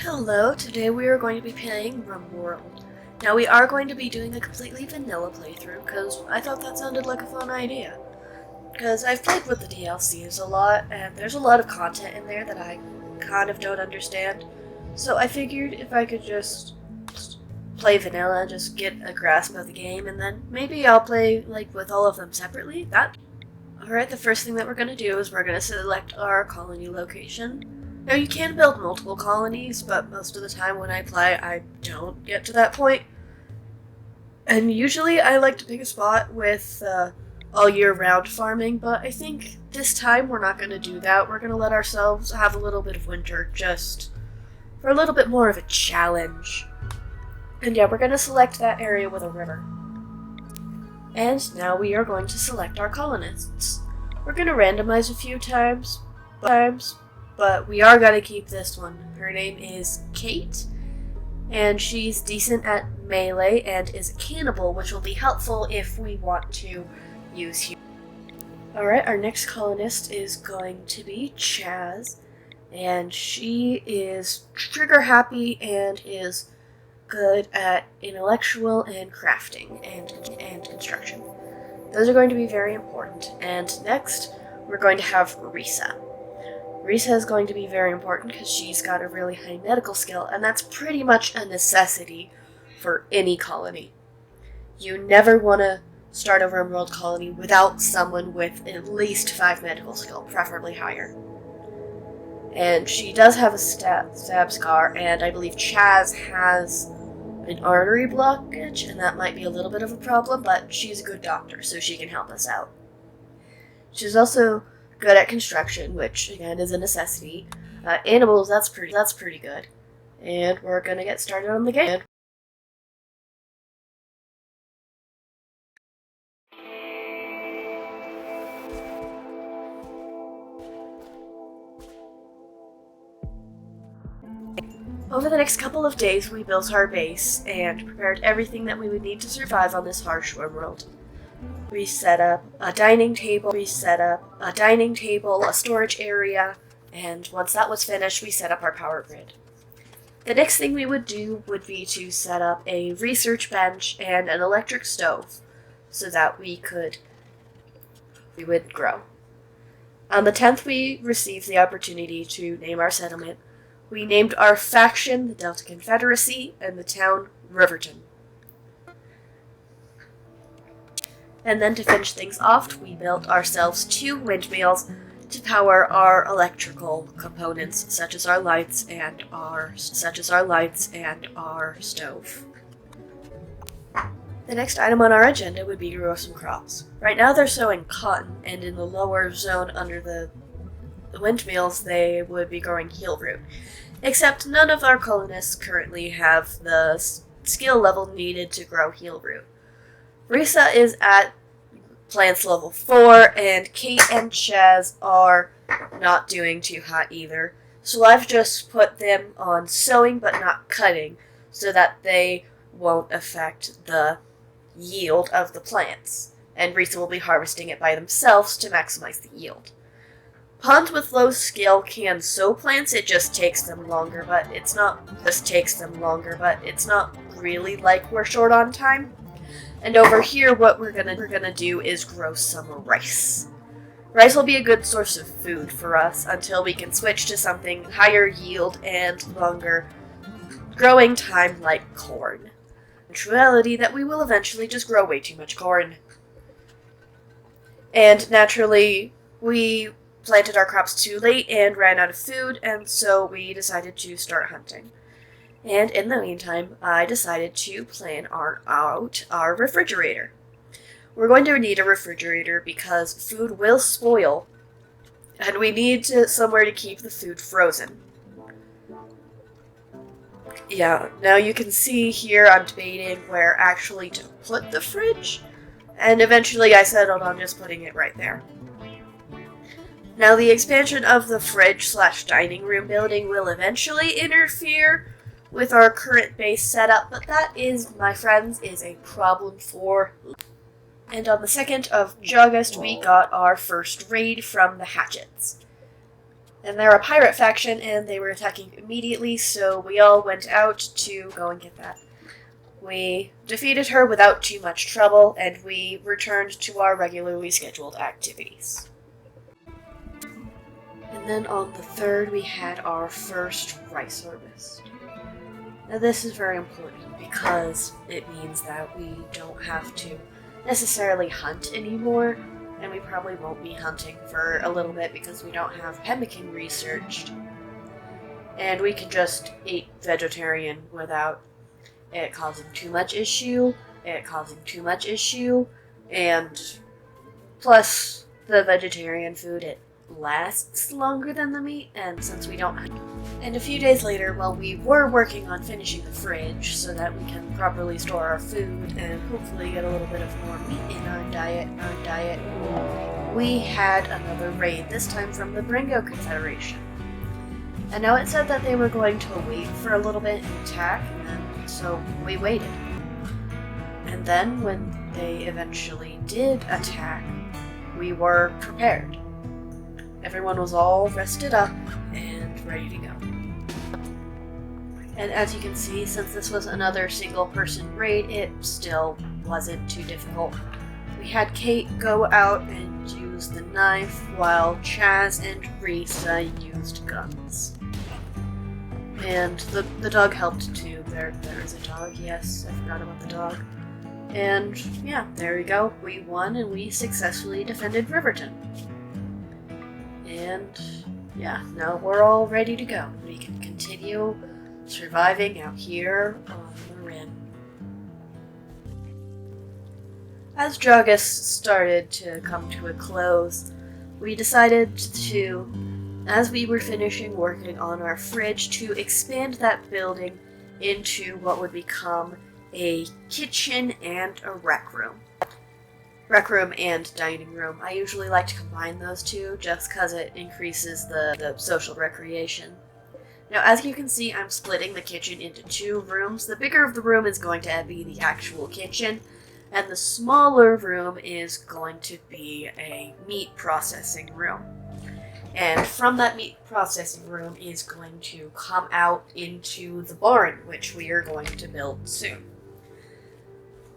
Hello, today we are going to be playing Rimworld. Now we are going to be doing a completely vanilla playthrough because I thought that sounded like a fun idea. Because I've played with the DLCs a lot and there's a lot of content in there that I kind of don't understand. So I figured if I could just play vanilla, just get a grasp of the game, and then maybe I'll play like with all of them separately. Alright, the first thing that we're going to do is we're going to select our colony location. Now, you can build multiple colonies, but most of the time when I play, I don't get to that point. And usually I like to pick a spot with all year-round farming, but I think this time we're not going to do that. We're going to let ourselves have a little bit of winter, just for a little bit more of a challenge. And yeah, we're going to select that area with a river. And now we are going to select our colonists. We're going to randomize a few times, but we are going to keep this one. Her name is Kate, and she's decent at melee and is a cannibal, which will be helpful if we want to use humans. Alright, our next colonist is going to be Chaz, and she is trigger happy and is good at intellectual and crafting and construction. Those are going to be very important. And next, we're going to have Risa. Risa is going to be very important because she's got a really high medical skill, and that's pretty much a necessity for any colony. You never want to start a Rimworld colony without someone with at least 5 medical skill, preferably higher. And she does have a stab scar, and I believe Chaz has an artery blockage, and that might be a little bit of a problem, but she's a good doctor, so she can help us out. She's also good at construction, which again is a necessity. Animals, that's pretty good. And we're gonna get started on the game. Over the next couple of days, we built our base and prepared everything that we would need to survive on this harsh world. We set up a dining table, a storage area, and once that was finished, we set up our power grid. The next thing we would do would be to set up a research bench and an electric stove so that we would grow. On the 10th, we received the opportunity to name our settlement. We named our faction the Delta Confederacy and the town Riverton. And then to finish things off, we built ourselves 2 windmills to power our electrical components, such as our lights and our stove. The next item on our agenda would be to grow some crops. Right now they're sowing cotton, and in the lower zone under the windmills they would be growing heel root. Except none of our colonists currently have the skill level needed to grow heel root. Risa is at plants level 4, and Kate and Chaz are not doing too hot either. So I've just put them on sowing but not cutting, so that they won't affect the yield of the plants. And Risa will be harvesting it by themselves to maximize the yield. Ponds with low skill can sow plants, it just takes them longer, but it's not really like we're short on time. And over here, what we're gonna do is grow some rice. Rice will be a good source of food for us until we can switch to something higher yield and longer growing time like corn. Eventuality that we will eventually just grow way too much corn. And naturally, we planted our crops too late and ran out of food, and so we decided to start hunting. And in the meantime, I decided to plan out our refrigerator. We're going to need a refrigerator because food will spoil, and we need somewhere to keep the food frozen. Yeah, now you can see here I'm debating where actually to put the fridge, and eventually I settled on just putting it right there. Now the expansion of the fridge/dining room building will eventually interfere with our current base setup, but that is, my friends, is a problem for later. And on the 2nd of August, we got our first raid from the Hatchets. And they're a pirate faction, and they were attacking immediately, so we all went out to go and get that. We defeated her without too much trouble, and we returned to our regularly scheduled activities. And then on the 3rd, we had our first rice harvest. Now this is very important because it means that we don't have to necessarily hunt anymore, and we probably won't be hunting for a little bit because we don't have pemmican researched. And we can just eat vegetarian without it causing too much issue, and plus the vegetarian food, it lasts longer than the meat, and since we don't have... And a few days later, while we were working on finishing the fridge so that we can properly store our food and hopefully get a little bit of more meat in our diet, we had another raid, this time from the Bringo Confederation. And now it said that they were going to wait for a little bit and attack, and so we waited. And then when they eventually did attack, we were prepared. Everyone was all rested up and ready to go. And as you can see, since this was another single-person raid, it still wasn't too difficult. We had Kate go out and use the knife, while Chaz and Risa used guns. And the dog helped too. There is a dog, yes, I forgot about the dog. And yeah, there we go. We won and we successfully defended Riverton. And yeah, now we're all ready to go. We can continue surviving out here on the Rim. As Jogus started to come to a close, we decided to, as we were finishing working on our fridge, to expand that building into what would become a kitchen and a rec room. Rec room and dining room. I usually like to combine those two just because it increases the social recreation. Now, as you can see, I'm splitting the kitchen into 2 rooms. The bigger of the room is going to be the actual kitchen, and the smaller room is going to be a meat processing room. And from that meat processing room is going to come out into the barn, which we are going to build soon.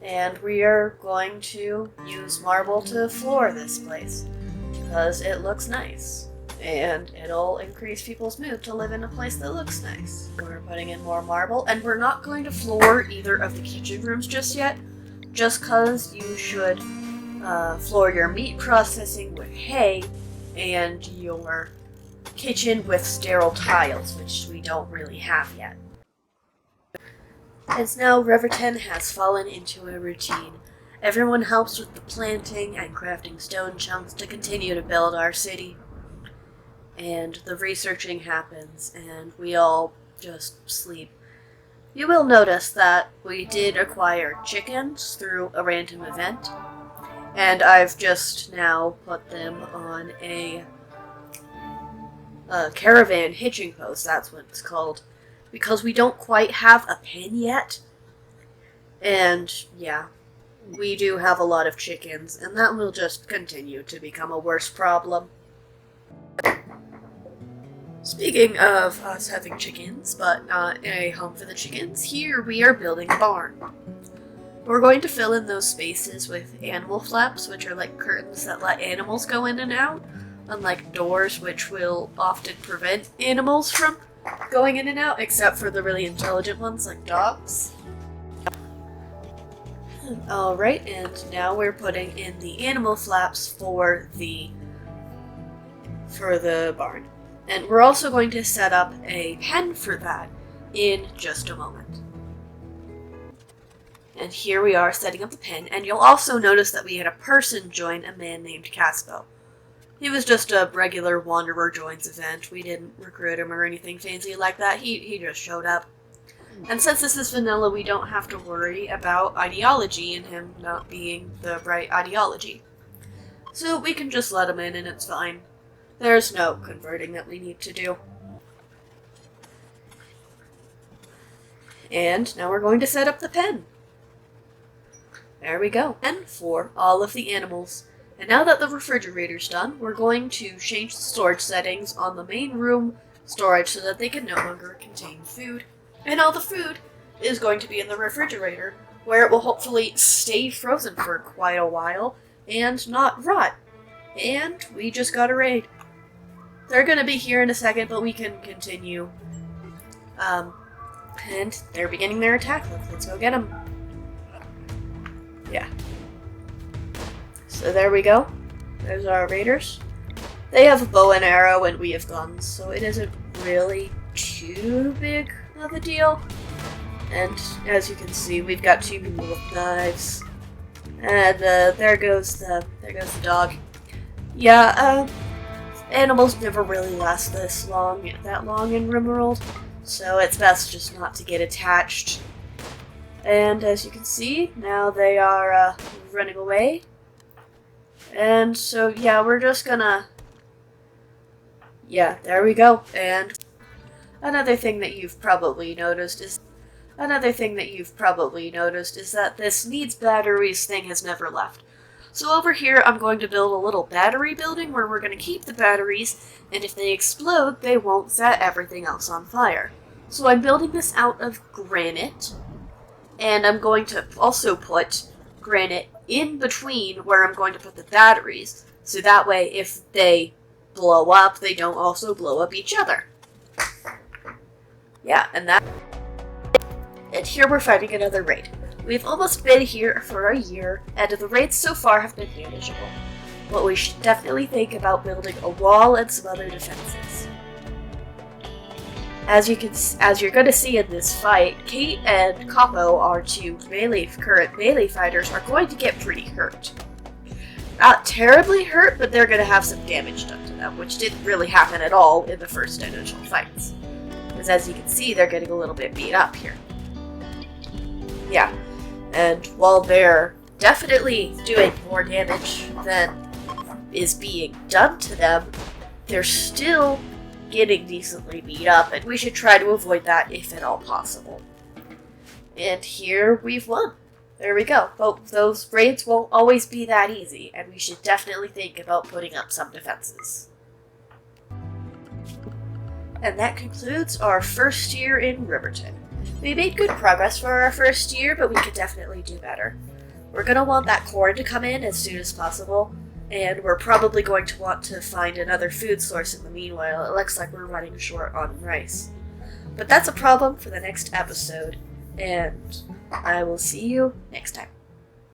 And we are going to use marble to floor this place, because it looks nice. And it'll increase people's mood to live in a place that looks nice. We're putting in more marble, and we're not going to floor either of the kitchen rooms just yet, just because you should floor your meat processing with hay, and your kitchen with sterile tiles, which we don't really have yet. As now Riverton has fallen into a routine, everyone helps with the planting and crafting stone chunks to continue to build our city. And the researching happens, and we all just sleep. You will notice that we did acquire chickens through a random event, and I've just now put them on a caravan hitching post, that's what it's called, because we don't quite have a pen yet. And yeah, we do have a lot of chickens, and that will just continue to become a worse problem. Speaking of us having chickens, but not a home for the chickens, here we are building a barn. We're going to fill in those spaces with animal flaps, which are like curtains that let animals go in and out, unlike doors, which will often prevent animals from going in and out, except for the really intelligent ones like dogs. Alright, and now we're putting in the animal flaps for the barn. And we're also going to set up a pen for that in just a moment. And here we are setting up the pen, and you'll also notice that we had a person join, a man named Caspo. He was just a regular Wanderer Joins event. We didn't recruit him or anything fancy like that. He just showed up. And since this is vanilla, we don't have to worry about ideology and him not being the right ideology. So we can just let him in and it's fine. There's no converting that we need to do. And now we're going to set up the pen. There we go. And for all of the animals. And now that the refrigerator's done, we're going to change the storage settings on the main room storage so that they can no longer contain food. And all the food is going to be in the refrigerator, where it will hopefully stay frozen for quite a while and not rot. And we just got a raid. They're going to be here in a second, but we can continue. And they're beginning their attack. Let's go get them. Yeah. So there we go. There's our raiders. They have a bow and arrow and we have guns, so it isn't really too big of a deal. And as you can see, we've got 2 people with knives. And there goes the dog. Yeah, animals never really last that long in Rimworld, so it's best just not to get attached. And as you can see, now they are running away. And so yeah, we're just gonna... Yeah, there we go. And another thing that you've probably noticed is that this needs batteries thing has never left. So over here, I'm going to build a little battery building where we're going to keep the batteries, and if they explode, they won't set everything else on fire. So I'm building this out of granite, and I'm going to also put granite in between where I'm going to put the batteries, so that way if they blow up, they don't also blow up each other. Yeah, and here we're fighting another raid. We've almost been here for a year, and the raids so far have been manageable. But we should definitely think about building a wall and some other defenses. As you're going to see in this fight, Kate and Capo, our 2 current melee fighters, are going to get pretty hurt. Not terribly hurt, but they're going to have some damage done to them, which didn't really happen at all in the first initial fights. Because as you can see, they're getting a little bit beat up here. Yeah. And while they're definitely doing more damage than is being done to them, they're still getting decently beat up, and we should try to avoid that if at all possible. And here we've won. There we go. But those raids won't always be that easy, and we should definitely think about putting up some defenses. And that concludes our first year in Riverton. We made good progress for our first year, but we could definitely do better. We're going to want that corn to come in as soon as possible, and we're probably going to want to find another food source in the meanwhile. It looks like we're running short on rice. But that's a problem for the next episode, and I will see you next time.